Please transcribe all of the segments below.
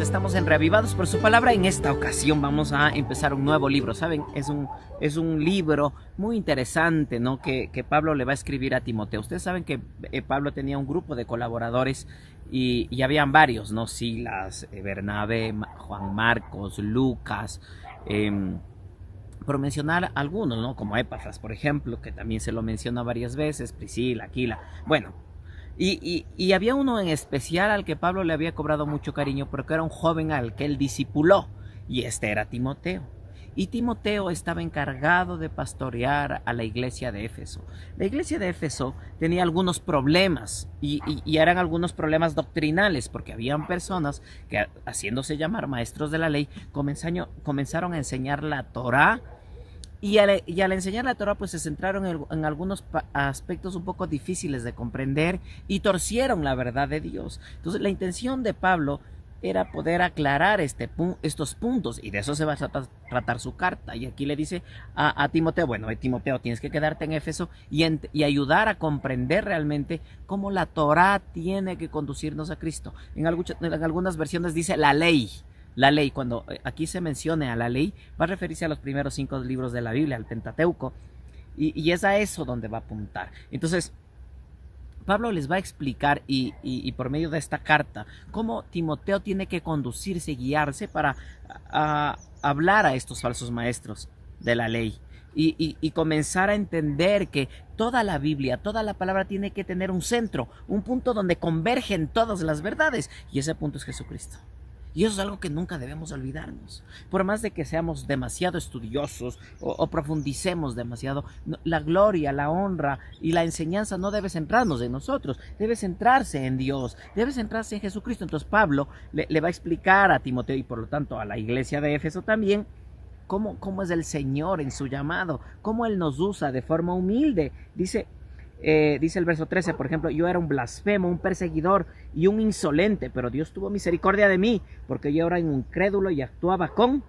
estamos en Reavivados por su palabra. En esta ocasión vamos a empezar un nuevo libro, ¿saben? Es un libro muy interesante, ¿no? Que Pablo le va a escribir a Timoteo. Ustedes saben que Pablo tenía un grupo de colaboradores y habían varios, ¿no? Silas, Bernabé, Juan Marcos, Lucas, por mencionar algunos, ¿no? Como Epafras, por ejemplo, que también se lo menciona varias veces, Priscila, Aquila, bueno. Y había uno en especial al que Pablo le había cobrado mucho cariño porque era un joven al que él discipuló, y este era Timoteo. Y Timoteo estaba encargado de pastorear a la iglesia de Éfeso. La iglesia de Éfeso tenía algunos problemas y eran algunos problemas doctrinales, porque habían personas que, haciéndose llamar maestros de la ley, comenzaron a enseñar la Torá. Y al enseñar la Torah, pues se centraron en algunos aspectos un poco difíciles de comprender y torcieron la verdad de Dios. Entonces la intención de Pablo era poder aclarar estos puntos, y de eso se va a tratar su carta. Y aquí le dice a Timoteo, bueno, Timoteo, tienes que quedarte en Éfeso y ayudar a comprender realmente cómo la Torah tiene que conducirnos a Cristo. En algunas versiones dice la ley. La ley, cuando aquí se mencione a la ley, va a referirse a los primeros 5 libros de la Biblia, al Pentateuco, y es a eso donde va a apuntar. Entonces, Pablo les va a explicar y por medio de esta carta cómo Timoteo tiene que conducirse y guiarse para hablar a estos falsos maestros de la ley y comenzar a entender que toda la Biblia, toda la palabra tiene que tener un centro, un punto donde convergen todas las verdades, y ese punto es Jesucristo. Y eso es algo que nunca debemos olvidarnos. Por más de que seamos demasiado estudiosos o profundicemos demasiado, la gloria, la honra y la enseñanza no debe centrarnos en nosotros, debe centrarse en Dios, debe centrarse en Jesucristo. Entonces Pablo le va a explicar a Timoteo y por lo tanto a la iglesia de Éfeso también cómo es el Señor en su llamado, cómo Él nos usa de forma humilde. Dice el verso 13, por ejemplo, yo era un blasfemo, un perseguidor y un insolente, pero Dios tuvo misericordia de mí, porque yo era un incrédulo y actuaba con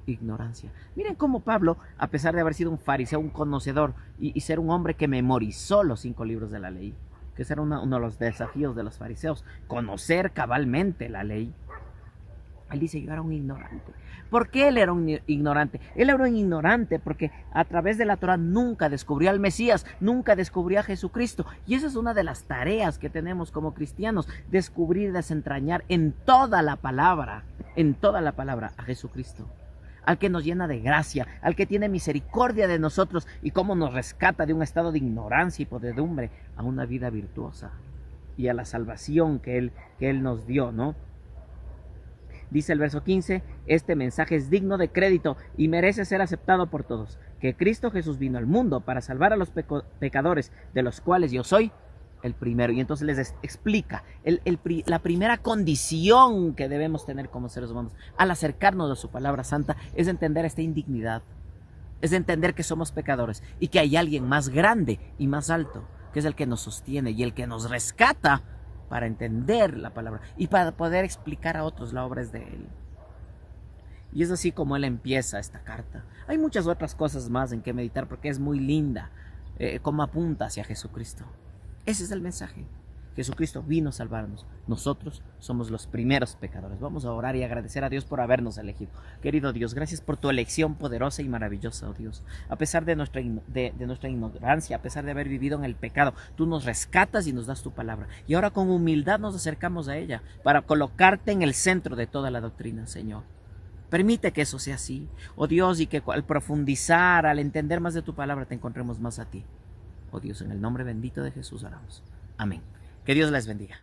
ignorancia. Miren cómo Pablo, a pesar de haber sido un fariseo, un conocedor y ser un hombre que memorizó los 5 libros de la ley, que ese era uno de los desafíos de los fariseos, conocer cabalmente la ley. Él dice, yo era un ignorante. ¿Por qué él era un ignorante? Él era un ignorante porque a través de la Torah nunca descubrió al Mesías, nunca descubrió a Jesucristo. Y esa es una de las tareas que tenemos como cristianos, descubrir, desentrañar en toda la palabra a Jesucristo. Al que nos llena de gracia, al que tiene misericordia de nosotros y cómo nos rescata de un estado de ignorancia y podredumbre a una vida virtuosa y a la salvación que Él nos dio, ¿no? Dice el verso 15, este mensaje es digno de crédito y merece ser aceptado por todos, que Cristo Jesús vino al mundo para salvar a los pecadores, de los cuales yo soy el primero. Y entonces les explica la primera condición que debemos tener como seres humanos al acercarnos a su palabra santa es entender esta indignidad, es entender que somos pecadores y que hay alguien más grande y más alto, que es el que nos sostiene y el que nos rescata para entender la palabra y para poder explicar a otros la obra es de Él. Y es así como Él empieza esta carta. Hay muchas otras cosas más en que meditar porque es muy linda, como apunta hacia Jesucristo. Ese es el mensaje. Jesucristo vino a salvarnos. Nosotros somos los primeros pecadores. Vamos a orar y agradecer a Dios por habernos elegido. Querido Dios, gracias por tu elección poderosa y maravillosa, oh Dios. A pesar de nuestra ignorancia, a pesar de haber vivido en el pecado, tú nos rescatas y nos das tu palabra. Y ahora con humildad nos acercamos a ella para colocarte en el centro de toda la doctrina, Señor. Permite que eso sea así, oh Dios, y que al profundizar, al entender más de tu palabra, te encontremos más a ti. Oh Dios, en el nombre bendito de Jesús oramos. Amén. Que Dios les bendiga.